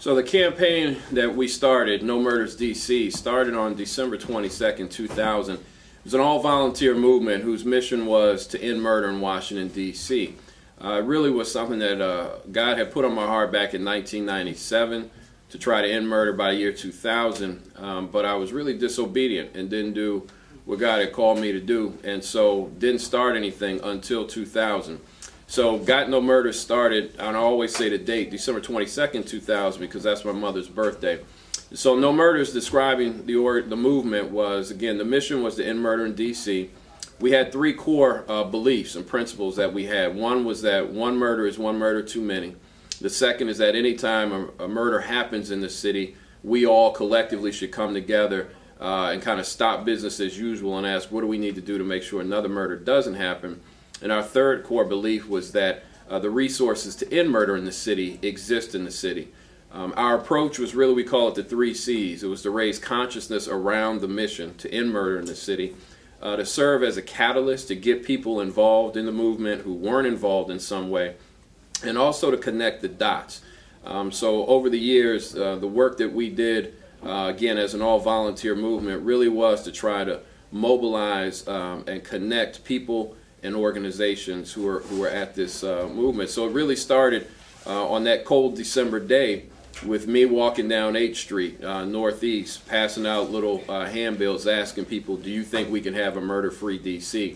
So the campaign that we started, No Murders DC, started on December 22nd, 2000. It was an all-volunteer movement whose mission was to end murder in Washington, D.C. It really was something that God had put on my heart back in 1997 to try to end murder by the year 2000, but I was really disobedient and didn't do what God had called me to do, and so didn't start anything until 2000. So Got No Murders started, and I always say the date, December 22nd, 2000, because that's my mother's birthday. So No Murders, describing the movement, was, again, the mission was to end murder in D.C. We had three core beliefs and principles that we had. One was that one murder is one murder too many. The second is that any time a murder happens in the city, we all collectively should come together and kind of stop business as usual and ask, what do we need to do to make sure another murder doesn't happen? And our third core belief was that the resources to end murder in the city exist in the city. Our approach was really, we call it the 3 C's. It was to raise consciousness around the mission to end murder in the city, to serve as a catalyst to get people involved in the movement who weren't involved in some way, and also to connect the dots. So over the years, the work that we did, again, as an all-volunteer movement, really was to try to mobilize and connect people and organizations who were at this movement. So it really started on that cold December day with me walking down H Street Northeast, passing out little handbills asking people, do you think we can have a murder-free DC?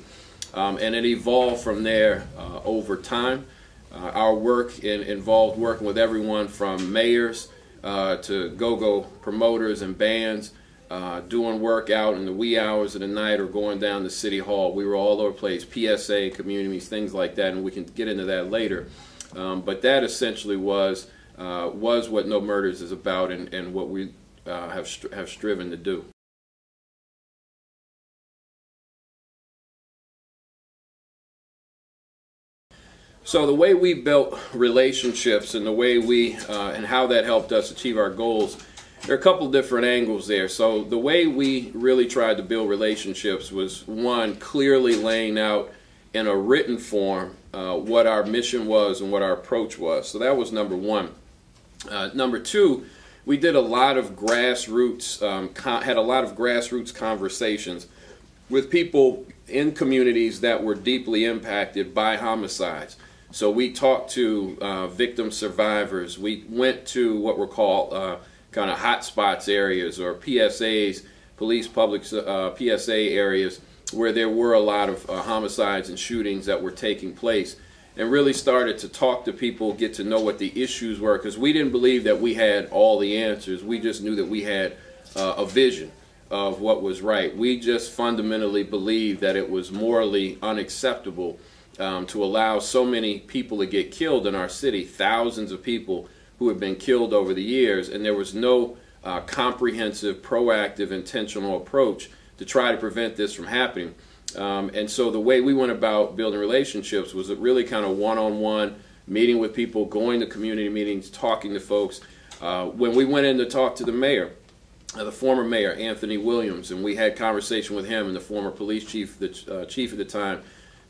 And it evolved from there over time. Our work involved working with everyone from mayors to go-go promoters and bands, doing work out in the wee hours of the night or going down to City Hall. We were all over the place, PSA, communities, things like that, and we can get into that later. But that essentially was what No Murders is about and what we have striven to do. So the way we built relationships and the way we and how that helped us achieve our goals, there are a couple different angles there. So the way we really tried to build relationships was, one, clearly laying out in a written form what our mission was and what our approach was. So that was number one. Number two, we did a lot of grassroots, had a lot of grassroots conversations with people in communities that were deeply impacted by homicides. So we talked to victim survivors. We went to what were called kind of hotspots areas, or PSAs, police public PSA areas, where there were a lot of homicides and shootings that were taking place, and really started to talk to people, get to know what the issues were, because we didn't believe that we had all the answers. We just knew that we had a vision of what was right. We just fundamentally believed that it was morally unacceptable to allow so many people to get killed in our city, thousands of people who have been killed over the years, and there was no comprehensive, proactive, intentional approach to try to prevent this from happening. And so the way we went about building relationships was really kind of one-on-one, meeting with people, going to community meetings, talking to folks. When we went in to talk to the mayor, the former mayor, Anthony Williams, and we had conversation with him and the former police chief, the chief at the time,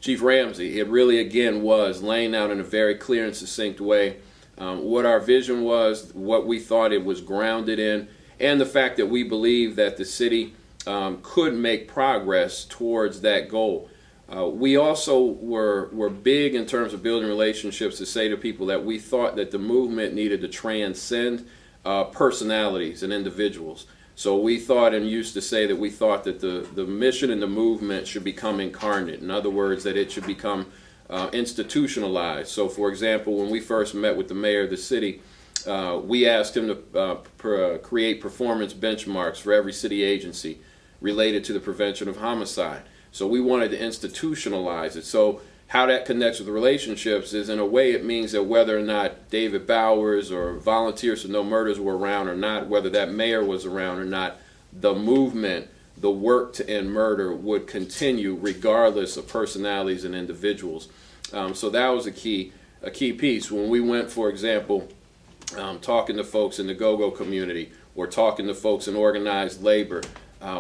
Chief Ramsey, it really, again, was laying out in a very clear and succinct way what our vision was, what we thought it was grounded in, and the fact that we believe that the city could make progress towards that goal. We also were big in terms of building relationships to say to people that we thought that the movement needed to transcend personalities and individuals. So we thought and used to say that we thought that the mission and the movement should become incarnate. In other words, that it should become institutionalized. So for example, when we first met with the mayor of the city, we asked him to create performance benchmarks for every city agency related to the prevention of homicide. So we wanted to institutionalize it. So how that connects with the relationships is, in a way, it means that whether or not David Bowers or Volunteers for No Murders were around or not, whether that mayor was around or not, the movement, the work to end murder would continue regardless of personalities and individuals. So that was a key piece. When we went, for example, talking to folks in the go-go community or talking to folks in organized labor,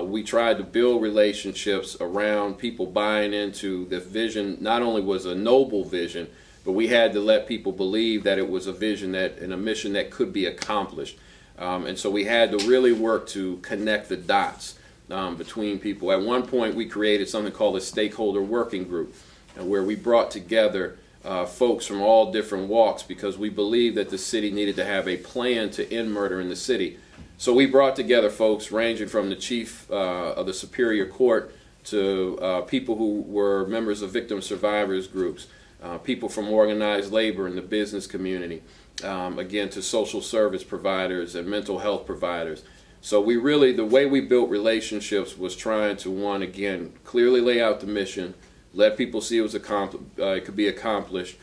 we tried to build relationships around people buying into the vision. Not only was a noble vision, but we had to let people believe that it was a vision that and a mission that could be accomplished. And so we had to really work to connect the dots between people. At one point, we created something called a stakeholder working group, where we brought together folks from all different walks because we believed that the city needed to have a plan to end murder in the city. So we brought together folks ranging from the chief of the Superior Court to people who were members of victim survivors groups, people from organized labor and the business community, again, to social service providers and mental health providers. So we really, the way we built relationships was trying to, one, again, clearly lay out the mission, let people see it could be accomplished,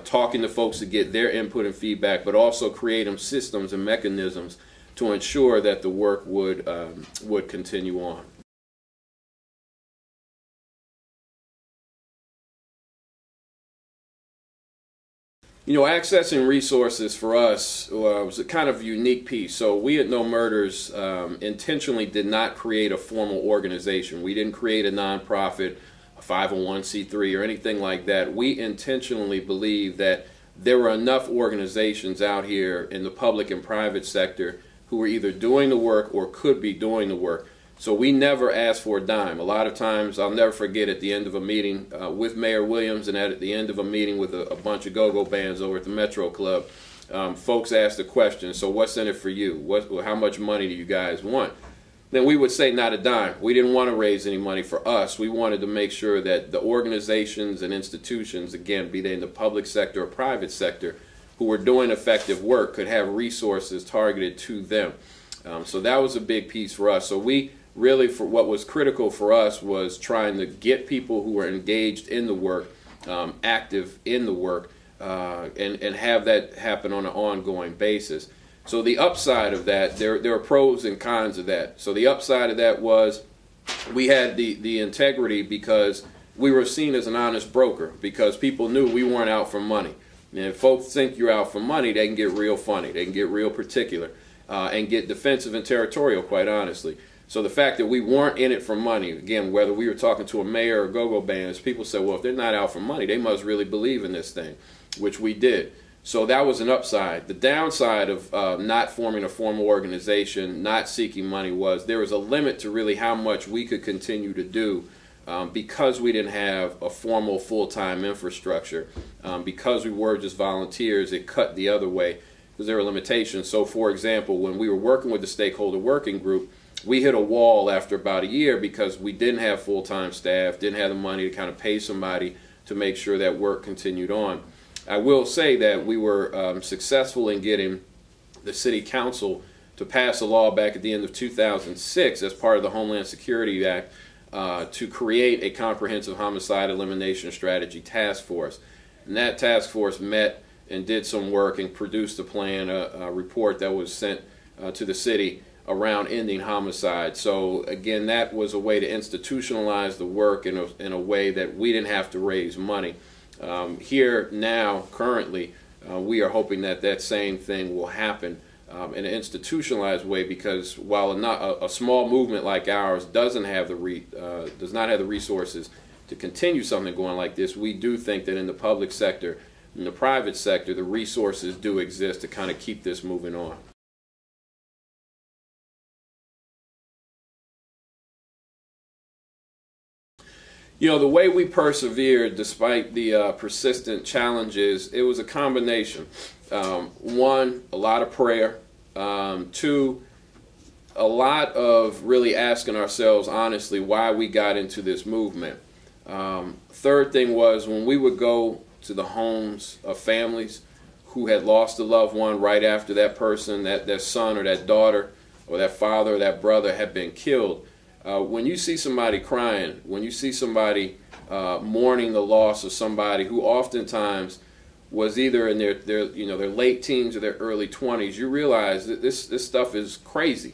talking to folks to get their input and feedback, but also create them systems and mechanisms to ensure that the work would continue on. You know, accessing resources for us was a kind of unique piece. So we at No Murders intentionally did not create a formal organization. We didn't create a nonprofit, a 501c3 or anything like that. We intentionally believe that there were enough organizations out here in the public and private sector who were either doing the work or could be doing the work. So we never asked for a dime. A lot of times, I'll never forget at the end of a meeting with Mayor Williams and at the end of a meeting with a bunch of go-go bands over at the Metro Club, folks asked the question, so what's in it for you? How much money do you guys want? Then we would say not a dime. We didn't want to raise any money for us. We wanted to make sure that the organizations and institutions, again, be they in the public sector or private sector, who were doing effective work could have resources targeted to them. So that was a big piece for us. So we really, for what was critical for us was trying to get people who were engaged in the work, active in the work, and have that happen on an ongoing basis. So the upside of that, there are pros and cons of that. So the upside of that was we had the integrity because we were seen as an honest broker because people knew we weren't out for money. And if folks think you're out for money, they can get real funny. They can get real particular and get defensive and territorial, quite honestly. So the fact that we weren't in it for money, again, whether we were talking to a mayor or go-go bands, people said, well, if they're not out for money, they must really believe in this thing, which we did. So that was an upside. The downside of not forming a formal organization, not seeking money, was there was a limit to really how much we could continue to do because we didn't have a formal full-time infrastructure. Because we were just volunteers, it cut the other way because there were limitations. So, for example, when we were working with the stakeholder working group, we hit a wall after about a year because we didn't have full-time staff, didn't have the money to kind of pay somebody to make sure that work continued on. I will say that we were successful in getting the City Council to pass a law back at the end of 2006 as part of the Homeland Security Act to create a comprehensive homicide elimination strategy task force. And that task force met and did some work and produced a plan, a report that was sent to the city around ending homicide. So again, that was a way to institutionalize the work in a way that we didn't have to raise money. Here now, currently, we are hoping that that same thing will happen in an institutionalized way, because while a small movement like ours does not have the resources to continue something going like this, we do think that in the public sector, in the private sector, the resources do exist to kind of keep this moving on. You know, the way we persevered despite the persistent challenges, it was a combination. One, a lot of prayer. Two, a lot of really asking ourselves honestly why we got into this movement. Third thing was when we would go to the homes of families who had lost a loved one right after that person, that son or that daughter or that father or that brother had been killed. When you see somebody crying, when you see somebody mourning the loss of somebody who oftentimes was either in their late teens or their early 20s, you realize that this stuff is crazy,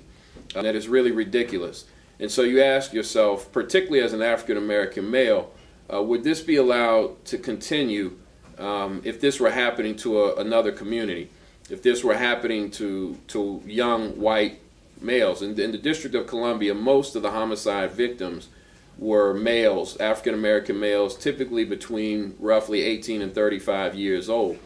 that it's really ridiculous. And so you ask yourself, particularly as an African American male, would this be allowed to continue if this were happening to another community, if this were happening to young white males? In the District of Columbia, most of the homicide victims were males, African American males, typically between roughly 18 and 35 years old.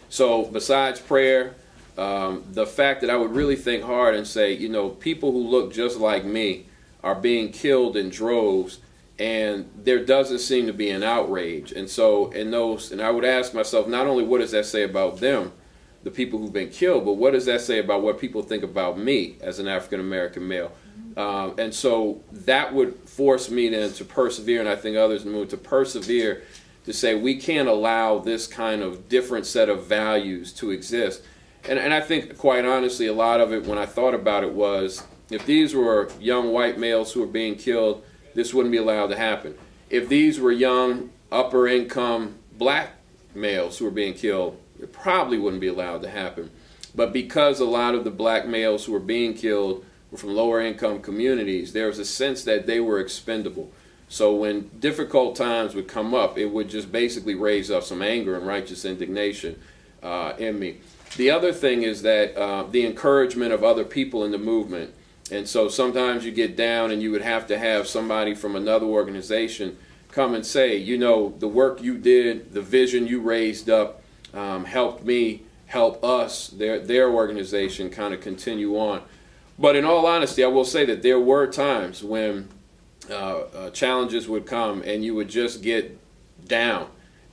So besides prayer, the fact that I would really think hard and say, you know, people who look just like me are being killed in droves, and there doesn't seem to be an outrage. And so and I would ask myself, not only what does that say about them, the people who've been killed, but what does that say about what people think about me as an African American male? And so that would force me then to persevere, and I think others move to persevere, to say we can't allow this kind of different set of values to exist. And I think, quite honestly, a lot of it, when I thought about it, was if these were young white males who were being killed, this wouldn't be allowed to happen. If these were young, upper-income black males who were being killed, it probably wouldn't be allowed to happen. But because a lot of the black males who were being killed were from lower-income communities, there was a sense that they were expendable. So when difficult times would come up, it would just basically raise up some anger and righteous indignation in me. The other thing is that the encouragement of other people in the movement. And so sometimes you get down and you would have to have somebody from another organization come and say, you know, the work you did, the vision you raised up, helped me help us, their organization, kind of continue on. But in all honesty, I will say that there were times when challenges would come and you would just get down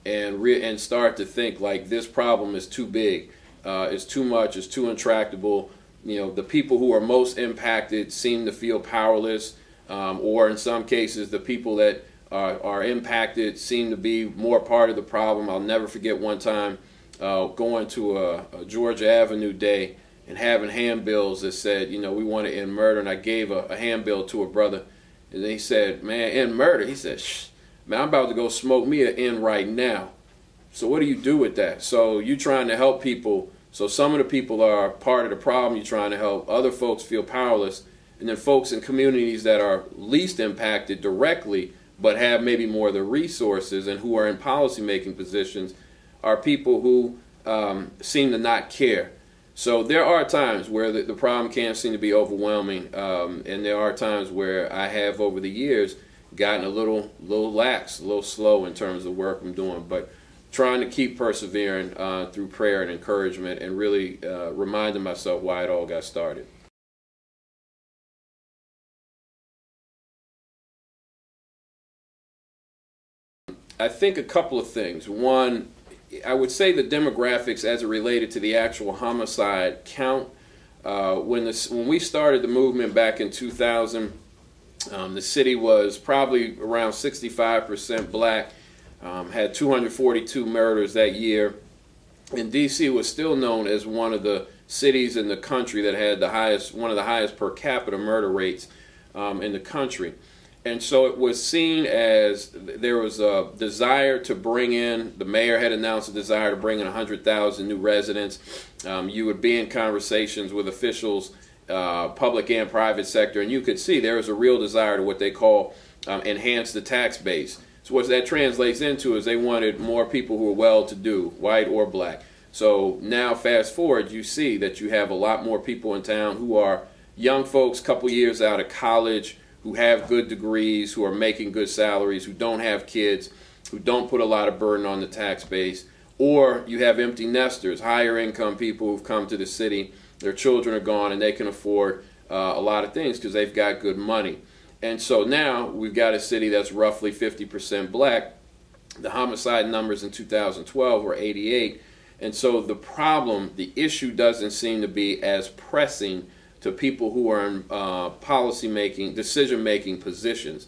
and start to think like this problem is too big, it's too much, it's too intractable. You know, the people who are most impacted seem to feel powerless, or in some cases, the people that are impacted seem to be more part of the problem. I'll never forget one time going to a Georgia Avenue day and having handbills that said, you know, we want to end murder. And I gave a handbill to a brother, and he said, man, end murder? He said, shh, man, I'm about to go smoke me an end right now. So what do you do with that? So you're trying to help people. So some of the people are part of the problem you're trying to help. Other folks feel powerless. And then folks in communities that are least impacted directly but have maybe more of the resources and who are in policy-making positions are people who seem to not care. So there are times where the problem can seem to be overwhelming, and there are times where I have over the years gotten a little lax, a little slow in terms of the work I'm doing, but trying to keep persevering through prayer and encouragement and really reminding myself why it all got started. I think a couple of things. One, I would say the demographics as it related to the actual homicide count. When we started the movement back in 2000, the city was probably around 65% black, had 242 murders that year, and D.C. was still known as one of the cities in the country that had one of the highest per capita murder rates in the country. And so it was seen as there was a desire to bring in, the mayor had announced a desire to bring in 100,000 new residents. You would be in conversations with officials, public and private sector, and you could see there was a real desire to what they call enhance the tax base. So what that translates into is they wanted more people who were well-to-do, white or black. So now fast forward, you see that you have a lot more people in town who are young folks, couple years out of college, who have good degrees, who are making good salaries, who don't have kids, who don't put a lot of burden on the tax base. Or you have empty nesters, higher income people who've come to the city, their children are gone, and they can afford a lot of things because they've got good money. And so now we've got a city that's roughly 50% black. The homicide numbers in 2012 were 88. And so the problem, the issue doesn't seem to be as pressing to people who are in policy-making, decision-making positions.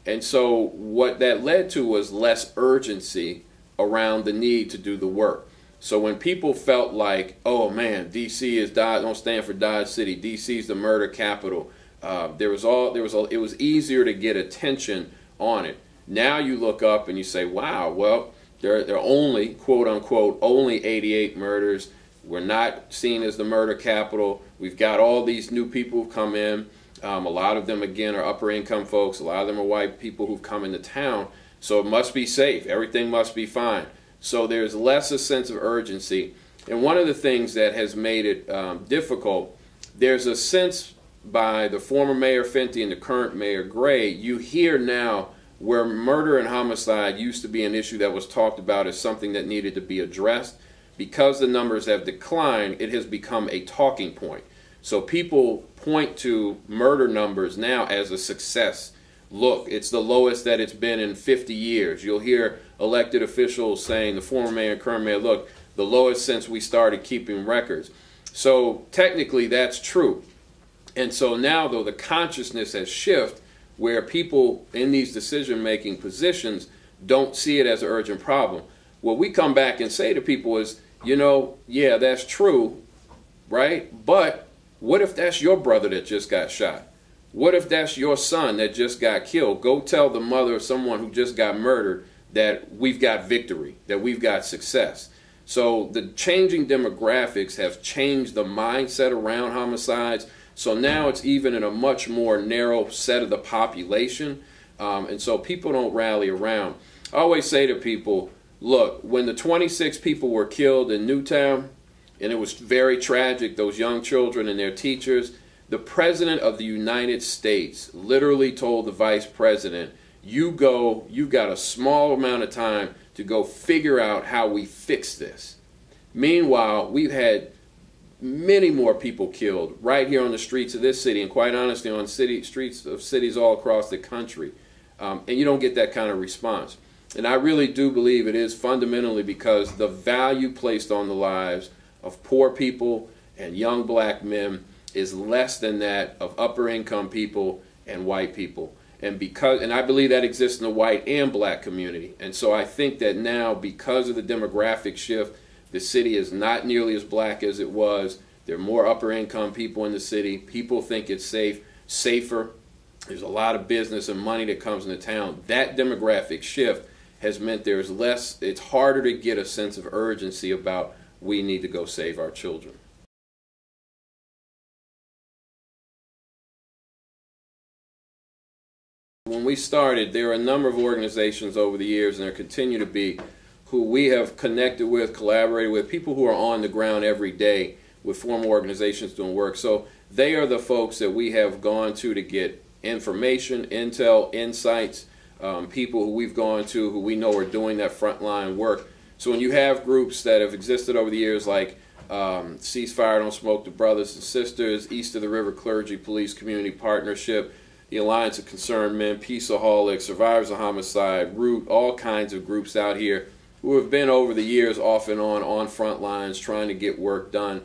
And so what that led to was less urgency around the need to do the work. So when people felt like, oh man, D.C. is don't stand for Dodge City, D.C. is the murder capital, it was easier to get attention on it. Now you look up and you say, wow, well, there are only, quote unquote, only 88 murders. We're not seen as the murder capital. We've got all these new people who've come in. A lot of them, again, are upper income folks. A lot of them are white people who've come into town. So it must be safe. Everything must be fine. So there's less a sense of urgency. And one of the things that has made it difficult, there's a sense by the former Mayor Fenty and the current Mayor Gray, you hear now where murder and homicide used to be an issue that was talked about as something that needed to be addressed. Because the numbers have declined, it has become a talking point. So people point to murder numbers now as a success. Look, it's the lowest that it's been in 50 years. You'll hear elected officials saying, the former mayor and current mayor, look, the lowest since we started keeping records. So technically that's true. And so now, though, the consciousness has shifted where people in these decision-making positions don't see it as an urgent problem. What we come back and say to people is, you know, yeah, that's true, right? But what if that's your brother that just got shot? What if that's your son that just got killed? Go tell the mother of someone who just got murdered that we've got victory, that we've got success. So the changing demographics have changed the mindset around homicides. So now it's even in a much more narrow set of the population. And so people don't rally around. I always say to people, look, when the 26 people were killed in Newtown, and it was very tragic, those young children and their teachers, the President of the United States literally told the Vice President, you've got a small amount of time to go figure out how we fix this. Meanwhile, we've had many more people killed right here on the streets of this city, and quite honestly on streets of cities all across the country. And you don't get that kind of response. And I really do believe it is fundamentally because the value placed on the lives of poor people and young black men is less than that of upper income people and white people. And I believe that exists in the white and black community. And so I think that now, because of the demographic shift, the city is not nearly as black as it was. There are more upper income people in the city. People think it's safer. There's a lot of business and money that comes into town. That demographic shift has meant there's less, it's harder to get a sense of urgency about we need to go save our children. When we started, there are a number of organizations over the years, and there continue to be, who we have connected with, collaborated with, people who are on the ground every day with former organizations doing work. So they are the folks that we have gone to get information, intel, insights, people who we've gone to who we know are doing that frontline work. So when you have groups that have existed over the years like Ceasefire Don't Smoke the Brothers and Sisters, East of the River Clergy Police Community Partnership, the Alliance of Concerned Men, Peaceaholics, Survivors of Homicide, Root, all kinds of groups out here who have been over the years off and on front lines trying to get work done,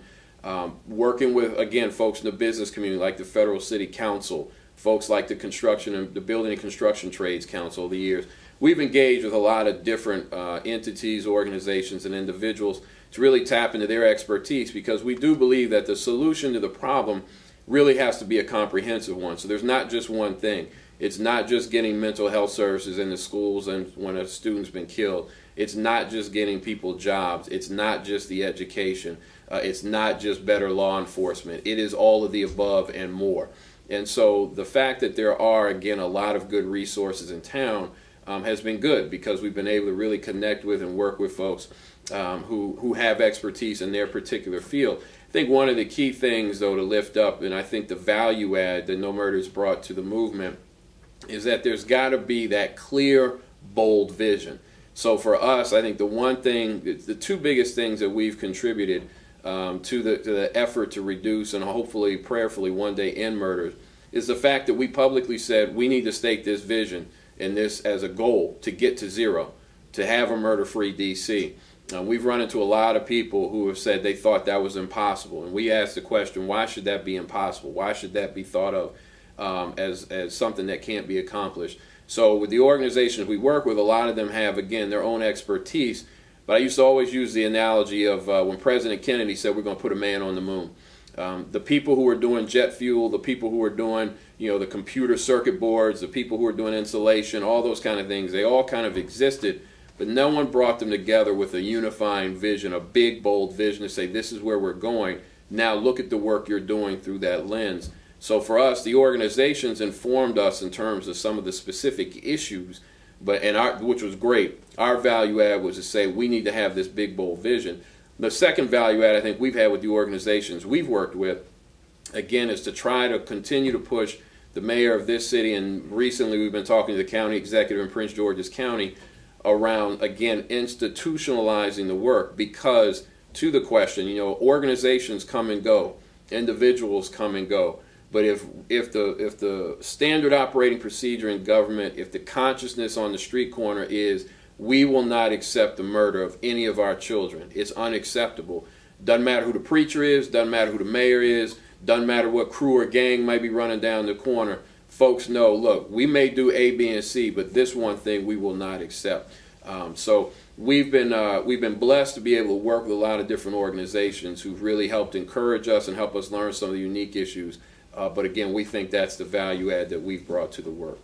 working with, again, folks in the business community like the Federal City Council, folks like the Building and Construction Trades Council over the years. We've engaged with a lot of different entities, organizations, and individuals to really tap into their expertise, because we do believe that the solution to the problem really has to be a comprehensive one. So there's not just one thing. It's not just getting mental health services in the schools and when a student's been killed. It's not just getting people jobs. It's not just the education. It's not just better law enforcement. It is all of the above and more. And so the fact that there are, again, a lot of good resources in town has been good, because we've been able to really connect with and work with folks who have expertise in their particular field. I think one of the key things, though, to lift up, and I think the value add that No Murder has brought to the movement, is that there's got to be that clear, bold vision. So for us, I think the one thing, the two biggest things that we've contributed to the effort to reduce and hopefully, prayerfully, one day end murders, is the fact that we publicly said we need to stake this vision and this as a goal to get to zero, to have a murder-free D.C. We've run into a lot of people who have said they thought that was impossible, and we asked the question, why should that be impossible? Why should that be thought of as something that can't be accomplished? So with the organizations we work with, a lot of them have, again, their own expertise. But I used to always use the analogy of when President Kennedy said we're going to put a man on the moon. The people who are doing jet fuel, the people who are doing, the computer circuit boards, the people who are doing insulation, all those kind of things, they all kind of existed, but no one brought them together with a unifying vision, a big, bold vision to say, this is where we're going. Now look at the work you're doing through that lens. So for us, the organizations informed us in terms of some of the specific issues, which was great. Our value add was to say we need to have this big, bold vision. The second value add I think we've had with the organizations we've worked with again, is to try to continue to push the mayor of this city, and recently we've been talking to the county executive in Prince George's County around, again, institutionalizing the work, because to the question, organizations come and go, individuals come and go, but if the standard operating procedure in government, if the consciousness on the street corner is, we will not accept the murder of any of our children, it's unacceptable. Doesn't matter who the preacher is, doesn't matter who the mayor is, doesn't matter what crew or gang might be running down the corner. Folks know, look, we may do A, B, and C, but this one thing we will not accept. So we've been blessed to be able to work with a lot of different organizations who've really helped encourage us and help us learn some of the unique issues. But again, we think that's the value add that we've brought to the work.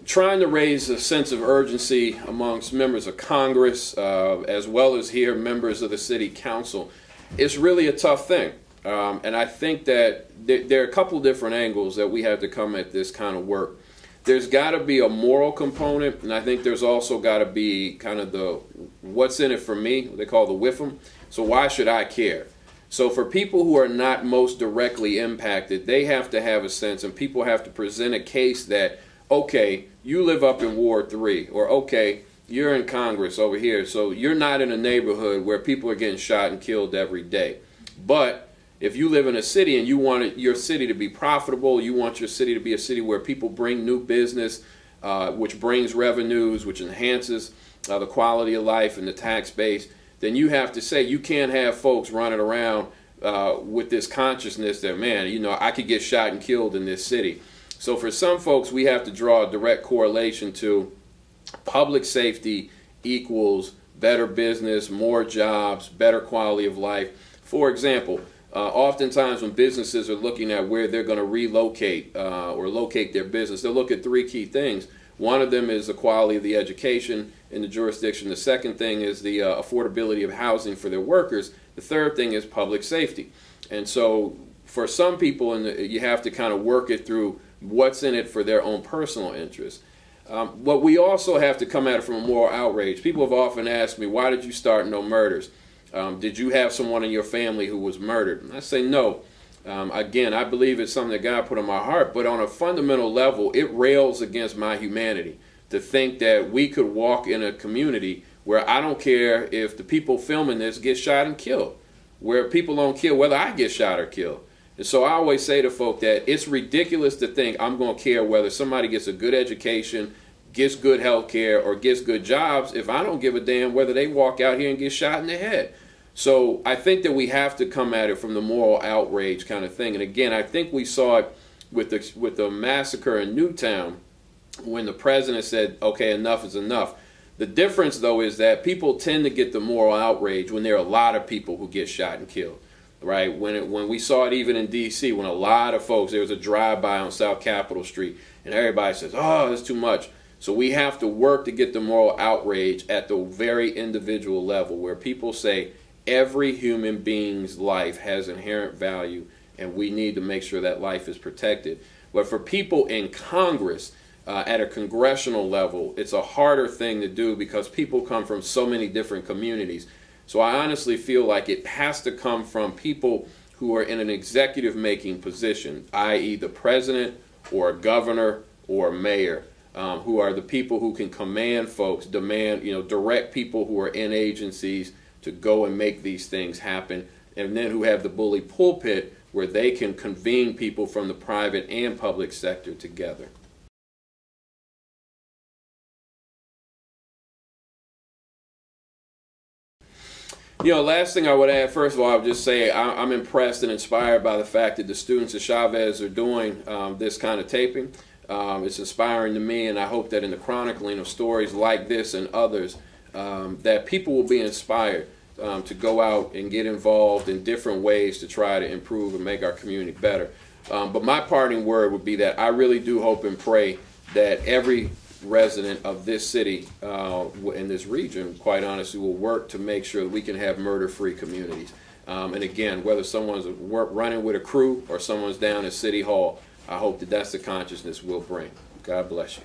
Trying to raise a sense of urgency amongst members of Congress, as well as here members of the City Council, it's really a tough thing. And I think that there are a couple different angles that we have to come at this kind of work. There's got to be a moral component, and I think there's also got to be kind of the what's in it for me, what they call the WIFM. So why should I care? So for people who are not most directly impacted, they have to have a sense, and people have to present a case that, okay, you live up in Ward 3, or okay, you're in Congress over here, so you're not in a neighborhood where people are getting shot and killed every day. But if you live in a city and you want your city to be profitable, you want your city to be a city where people bring new business, which brings revenues, which enhances the quality of life and the tax base, then you have to say you can't have folks running around with this consciousness that, man, I could get shot and killed in this city. So for some folks, we have to draw a direct correlation to public safety equals better business, more jobs, better quality of life. For example, oftentimes when businesses are looking at where they're going to relocate or locate their business, they'll look at three key things. One of them is the quality of the education in the jurisdiction. The second thing is the affordability of housing for their workers. The third thing is public safety. And so for some people, you have to kind of work it through what's in it for their own personal interests. But we also have to come at it from a moral outrage. People have often asked me, why did you start No Murders? Did you have someone in your family who was murdered? And I say no. Again, I believe it's something that God put on my heart, but on a fundamental level, it rails against my humanity to think that we could walk in a community where I don't care if the people filming this get shot and killed, where people don't care whether I get shot or killed. And so I always say to folk that it's ridiculous to think I'm going to care whether somebody gets a good education, gets good health care, or gets good jobs if I don't give a damn whether they walk out here and get shot in the head. So I think that we have to come at it from the moral outrage kind of thing. And again, I think we saw it with the massacre in Newtown when the president said, okay, enough is enough. The difference, though, is that people tend to get the moral outrage when there are a lot of people who get shot and killed. Right? When we saw it even in D.C., when a lot of folks, there was a drive-by on South Capitol Street, and everybody says, oh, that's too much. So we have to work to get the moral outrage at the very individual level where people say every human being's life has inherent value, and we need to make sure that life is protected. But for people in Congress, at a congressional level, it's a harder thing to do because people come from so many different communities. So I honestly feel like it has to come from people who are in an executive making position, i.e. the president or a governor or a mayor, who are the people who can command folks, direct people who are in agencies to go and make these things happen, and then who have the bully pulpit where they can convene people from the private and public sector together. Last thing I would add, first of all, I would just say I'm impressed and inspired by the fact that the students at Chavez are doing this kind of taping. It's inspiring to me, and I hope that in the chronicling of stories like this and others, that people will be inspired to go out and get involved in different ways to try to improve and make our community better. But my parting word would be that I really do hope and pray that every resident of this city in this region, quite honestly, will work to make sure that we can have murder-free communities. And again, whether someone's running with a crew or someone's down at City Hall, I hope that that's the consciousness we'll bring. God bless you.